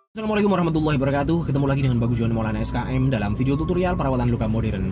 Assalamualaikum warahmatullahi wabarakatuh. Ketemu lagi dengan Bagus Johan Maulana SKM dalam video tutorial perawatan luka modern.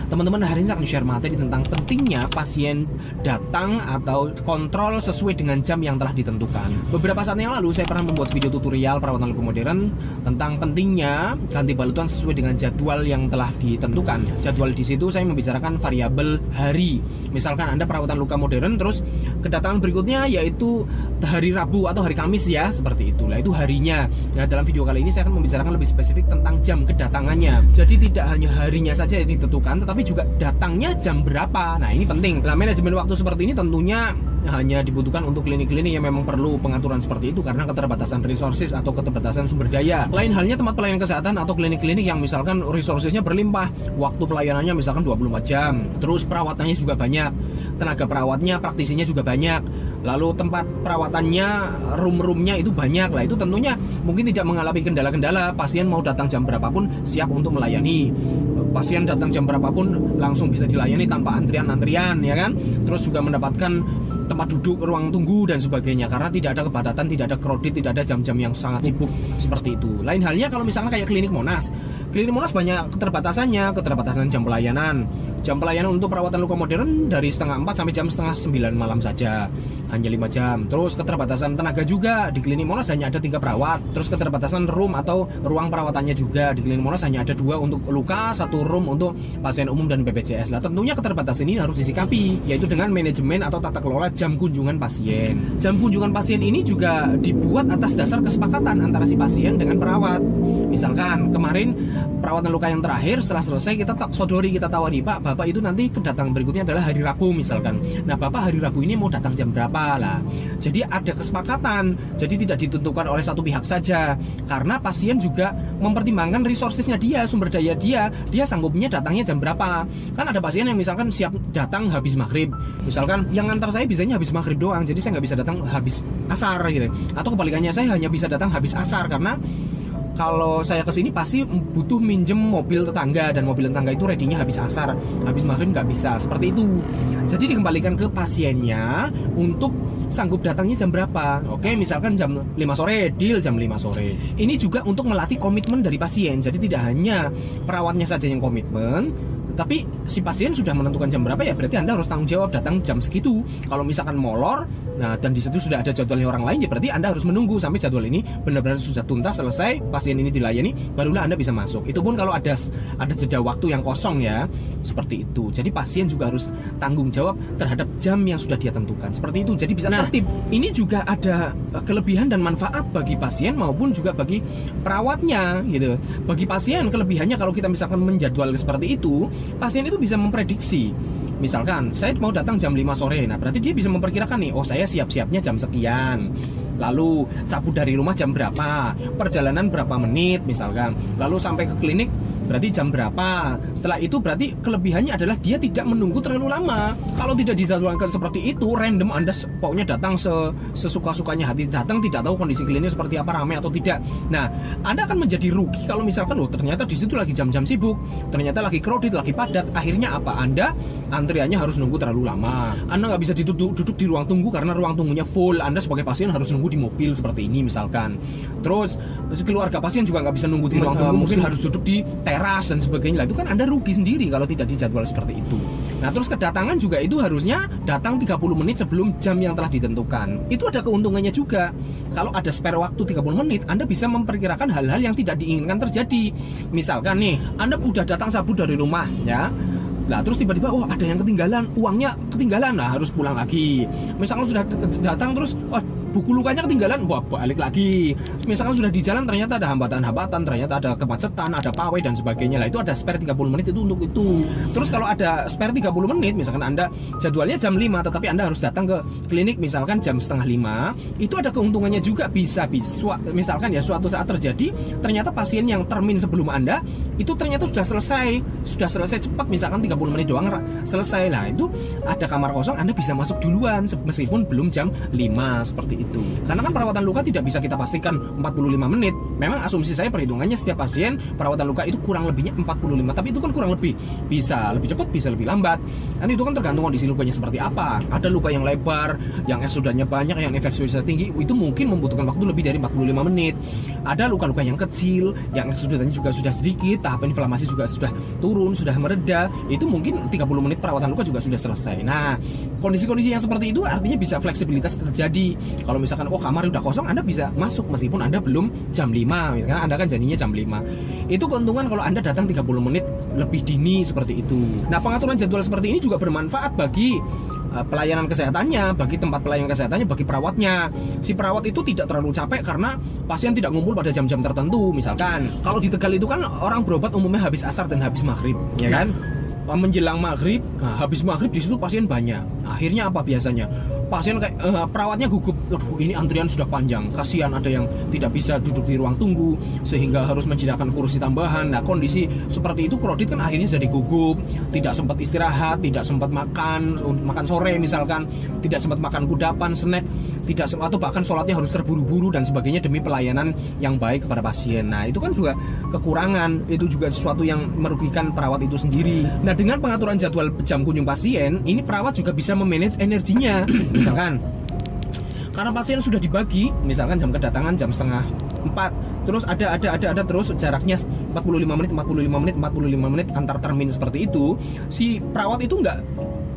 Teman-teman, hari ini saya akan share materi tentang pentingnya pasien datang atau kontrol sesuai dengan jam yang telah ditentukan. Beberapa saat yang lalu saya pernah membuat video tutorial perawatan luka modern tentang pentingnya ganti balutan sesuai dengan jadwal yang telah ditentukan. Jadwal di situ saya membicarakan variabel hari. Misalkan Anda perawatan luka modern, terus kedatangan berikutnya yaitu hari Rabu atau hari Kamis ya, seperti itulah itu harinya. Nah, dalam video kali ini saya akan membicarakan lebih spesifik tentang jam kedatangannya. Jadi tidak hanya harinya saja yang ditentukan, tetapi juga datangnya jam berapa. Nah, ini penting. Nah, manajemen waktu seperti ini tentunya hanya dibutuhkan untuk klinik-klinik yang memang perlu pengaturan seperti itu karena keterbatasan resources atau keterbatasan sumber daya. Lain halnya tempat pelayanan kesehatan atau klinik-klinik yang misalkan resourcesnya berlimpah, waktu pelayanannya misalkan 24 jam, terus perawatannya juga banyak, tenaga perawatnya, praktisinya juga banyak, lalu tempat perawatannya, room-roomnya itu banyak. Lah itu tentunya mungkin tidak mengalami kendala-kendala. Pasien mau datang jam berapapun siap untuk melayani. Pasien datang jam berapapun langsung bisa dilayani tanpa antrian-antrian, ya kan? Terus juga mendapatkan tempat duduk, ruang tunggu dan sebagainya karena tidak ada kepadatan, tidak ada crowded, tidak ada jam-jam yang sangat sibuk seperti itu. Lain halnya kalau misalnya kayak klinik Monas. Klinik Monas banyak keterbatasannya, keterbatasan jam pelayanan. Jam pelayanan untuk perawatan luka modern dari setengah 4 sampai jam setengah 9 malam saja, hanya 5 jam. Terus keterbatasan tenaga juga, di klinik Monas hanya ada 3 perawat. Terus keterbatasan room atau ruang perawatannya juga, di klinik Monas hanya ada 2 untuk luka, 1 room untuk pasien umum dan BPJS. Lah tentunya keterbatasan ini harus disikapi, yaitu dengan manajemen atau tata kelola jam kunjungan pasien. Jam kunjungan pasien ini juga dibuat atas dasar kesepakatan antara si pasien dengan perawat. Misalkan kemarin perawatan luka yang terakhir setelah selesai kita sodori, kita tawari, Pak, Bapak itu nanti kedatangan berikutnya adalah hari Rabu misalkan. Nah, Bapak hari Rabu ini mau datang jam berapa lah. Jadi ada kesepakatan. Jadi tidak ditentukan oleh satu pihak saja. Karena pasien juga mempertimbangkan resourcesnya dia, sumber daya dia sanggupnya datangnya jam berapa. Kan ada pasien yang misalkan siap datang habis maghrib. Misalkan yang antar saya bisanya habis maghrib doang, jadi saya nggak bisa datang habis asar gitu. Atau kebalikannya, saya hanya bisa datang habis asar karena kalau saya kesini pasti butuh minjem mobil tetangga dan mobil tetangga itu ready-nya habis asar, habis maghrib nggak bisa, seperti itu. Jadi dikembalikan ke pasiennya untuk sanggup datangnya jam berapa. Oke, misalkan jam 5 sore, deal jam 5 sore. Ini juga untuk melatih komitmen dari pasien. Jadi tidak hanya perawatnya saja yang komitmen, tapi si pasien sudah menentukan jam berapa, ya berarti Anda harus tanggung jawab datang jam segitu. Kalau misalkan molor, nah dan di situ sudah ada jadwalnya orang lain, ya berarti Anda harus menunggu sampai jadwal ini benar-benar sudah tuntas, selesai, pasien ini dilayani, barulah Anda bisa masuk. Itu pun kalau ada jeda waktu yang kosong ya, seperti itu. Jadi pasien juga harus tanggung jawab terhadap jam yang sudah dia tentukan, seperti itu. Jadi bisa tertib. Ini juga ada kelebihan dan manfaat bagi pasien maupun juga bagi perawatnya gitu. Bagi pasien kelebihannya kalau kita misalkan menjadwal seperti itu, pasien itu bisa memprediksi. Misalkan saya mau datang jam 5 sore, nah berarti dia bisa memperkirakan nih, oh saya siap-siapnya jam sekian, lalu cabut dari rumah jam berapa, perjalanan berapa menit misalkan, lalu sampai ke klinik berarti jam berapa. Setelah itu berarti kelebihannya adalah dia tidak menunggu terlalu lama. Kalau tidak dijadwalkan seperti itu, random, Anda pokoknya datang sesuka-sukanya hati datang, tidak tahu kondisi klinis seperti apa, ramai atau tidak. Nah, Anda akan menjadi rugi kalau misalkan ternyata di situ lagi jam-jam sibuk, ternyata lagi crowded, lagi padat. Akhirnya apa? Anda antriannya harus nunggu terlalu lama. Anda nggak bisa duduk di ruang tunggu karena ruang tunggunya full. Anda sebagai pasien harus nunggu di mobil seperti ini misalkan. Terus keluarga pasien juga nggak bisa nunggu di ruang tunggu, mungkin harus duduk di teras dan sebagainya. Lah itu kan Anda rugi sendiri kalau tidak dijadwal seperti itu. Nah, terus kedatangan juga itu harusnya datang 30 menit sebelum jam yang telah ditentukan. Itu ada keuntungannya juga. Kalau ada spare waktu 30 menit, Anda bisa memperkirakan hal-hal yang tidak diinginkan terjadi. Misalkan nih, Anda udah datang sabut dari rumah ya. Nah, terus tiba-tiba ada yang ketinggalan, uangnya ketinggalan, lah harus pulang lagi. Misalkan sudah datang terus buku lukanya ketinggalan, balik lagi. Misalkan sudah di jalan ternyata ada hambatan-hambatan, ternyata ada kemacetan, ada pawai dan sebagainya. Lah itu ada spare 30 menit itu untuk itu. Terus kalau ada spare 30 menit, misalkan Anda jadwalnya jam 5 tetapi Anda harus datang ke klinik misalkan jam setengah 5, itu ada keuntungannya juga. Bisa misalkan ya suatu saat terjadi ternyata pasien yang termin sebelum Anda itu ternyata sudah selesai cepat, misalkan 30 menit doang selesai. Lah itu ada kamar kosong, Anda bisa masuk duluan meskipun belum jam 5 seperti itu. Karena kan perawatan luka tidak bisa kita pastikan 45 menit. Memang asumsi saya perhitungannya setiap pasien perawatan luka itu kurang lebihnya 45, tapi itu kan kurang lebih, bisa lebih cepat, bisa lebih lambat. Dan itu kan tergantung kondisi lukanya seperti apa. Ada luka yang lebar, yang eksudatnya banyak, yang infeksiusnya tinggi, itu mungkin membutuhkan waktu lebih dari 45 menit. Ada luka-luka yang kecil, yang eksudatnya juga sudah sedikit, tahap inflamasi juga sudah turun, sudah mereda, itu mungkin 30 menit perawatan luka juga sudah selesai. Nah, kondisi-kondisi yang seperti itu artinya bisa fleksibilitas terjadi. Kalau misalkan kamar udah kosong, Anda bisa masuk meskipun Anda belum jam 5, misalkan Anda kan janjinya jam 5. Itu keuntungan kalau Anda datang 30 menit lebih dini seperti itu. Nah, pengaturan jadwal seperti ini juga bermanfaat bagi pelayanan kesehatannya, bagi tempat pelayanan kesehatannya, bagi perawatnya. Si perawat itu tidak terlalu capek karena pasien tidak ngumpul pada jam-jam tertentu. Misalkan kalau di Tegal itu kan orang berobat umumnya habis asar dan habis maghrib, ya kan? Menjelang maghrib, habis maghrib di situ pasien banyak. Akhirnya apa biasanya? Pasien kayak perawatnya gugup, ini antrian sudah panjang, kasihan ada yang tidak bisa duduk di ruang tunggu sehingga harus menyediakan kursi tambahan. Nah, kondisi seperti itu krodit kan akhirnya jadi gugup, tidak sempat istirahat, tidak sempat makan sore misalkan, tidak sempat makan kudapan, snack, tidak sempat, atau bahkan sholatnya harus terburu-buru dan sebagainya demi pelayanan yang baik kepada pasien. Nah, itu kan juga kekurangan, itu juga sesuatu yang merugikan perawat itu sendiri. Nah, dengan pengaturan jadwal jam kunjung pasien, ini perawat juga bisa memanage energinya. Misalkan karena pasien sudah dibagi, misalkan jam kedatangan jam 3:30, terus ada terus jaraknya 45 menit antar termin seperti itu, si perawat itu enggak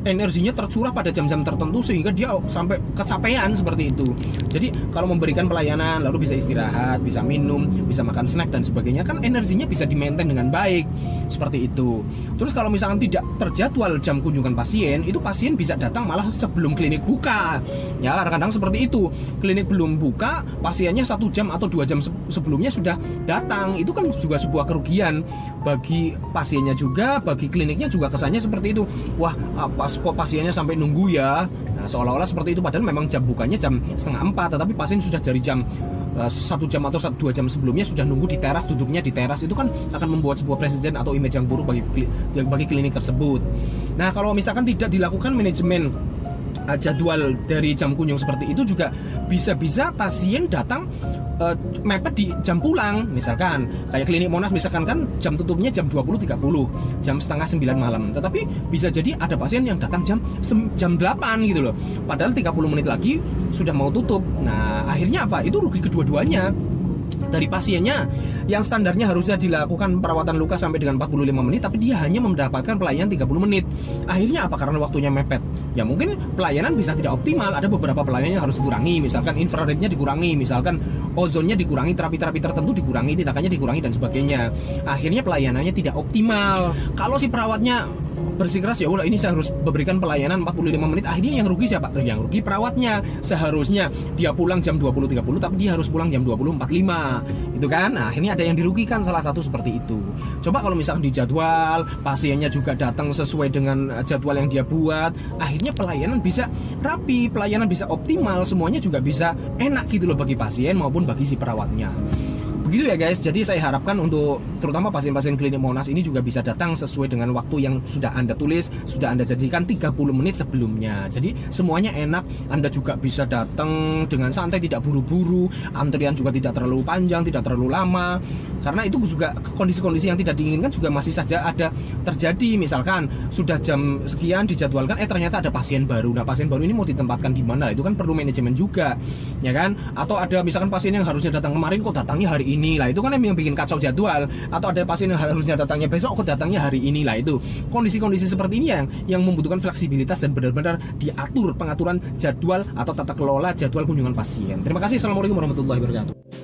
energinya tercurah pada jam-jam tertentu sehingga dia sampai kecapean seperti itu. Jadi kalau memberikan pelayanan lalu bisa istirahat, bisa minum, bisa makan snack dan sebagainya, kan energinya bisa di-maintain dengan baik seperti itu. Terus kalau misalkan tidak terjadwal jam kunjungan pasien, itu pasien bisa datang malah sebelum klinik buka. Ya, kadang-kadang seperti itu. Klinik belum buka, pasiennya 1 jam atau 2 jam sebelumnya sudah datang. Itu kan juga sebuah kerugian bagi pasiennya juga, bagi kliniknya juga, kesannya seperti itu. Wah, kok pasiennya sampai nunggu ya. Nah, seolah-olah seperti itu, padahal memang jam bukanya jam 3:30, tetapi pasien sudah dari jam 1 jam atau 2 jam sebelumnya sudah nunggu di teras, duduknya di teras. Itu kan akan membuat sebuah presiden atau image yang buruk bagi klinik tersebut. Nah, kalau misalkan tidak dilakukan manajemen jadwal dari jam kunjung seperti itu, juga bisa-bisa pasien datang mepet di jam pulang. Misalkan kayak klinik Monas misalkan kan jam tutupnya jam 20.30, jam 8:30 malam, tetapi bisa jadi ada pasien yang datang jam 8 gitu loh, padahal 30 menit lagi sudah mau tutup. Nah, akhirnya apa? Itu rugi kedua-duanya. Dari pasiennya yang standarnya harusnya dilakukan perawatan luka sampai dengan 45 menit, tapi dia hanya mendapatkan pelayanan 30 menit. Akhirnya apa? Karena waktunya mepet. Ya mungkin pelayanan bisa tidak optimal. Ada beberapa pelayanan yang harus dikurangi, misalkan infrarednya dikurangi, misalkan ozonnya dikurangi, terapi-terapi tertentu dikurangi, tindakannya dikurangi dan sebagainya. Akhirnya pelayanannya tidak optimal. Kalau si perawatnya bersikeras, ya udah ini saya harus memberikan pelayanan 45 menit, akhirnya yang rugi siapa? Yang rugi perawatnya. Seharusnya dia pulang jam 20.30, tapi dia harus pulang jam 20.45. Itu kan? Nah, akhirnya ada yang dirugikan, salah satu seperti itu. Coba kalau misalkan di jadwal, pasiennya juga datang sesuai dengan jadwal yang dia buat, akhirnya pelayanan bisa rapi, pelayanan bisa optimal, semuanya juga bisa enak gitu loh bagi pasien maupun bagi si perawatnya. Begitu ya guys, jadi saya harapkan untuk terutama pasien-pasien klinik Monas ini juga bisa datang sesuai dengan waktu yang sudah Anda tulis, sudah Anda janjikan 30 menit sebelumnya. Jadi semuanya enak, Anda juga bisa datang dengan santai, tidak buru-buru, antrian juga tidak terlalu panjang, tidak terlalu lama. Karena itu juga kondisi-kondisi yang tidak diinginkan juga masih saja ada terjadi. Misalkan sudah jam sekian dijadwalkan, ternyata ada pasien baru. Nah, pasien baru ini mau ditempatkan di mana? Itu kan perlu manajemen juga, ya kan? Atau ada misalkan pasien yang harusnya datang kemarin kok datangnya hari ini, lah itu kan yang bikin kacau jadwal. Atau ada pasien yang harusnya datangnya besok kok datangnya hari ini, lah itu kondisi-kondisi seperti ini yang membutuhkan fleksibilitas dan benar-benar diatur pengaturan jadwal atau tata kelola jadwal kunjungan pasien. Terima kasih. Assalamualaikum warahmatullahi wabarakatuh.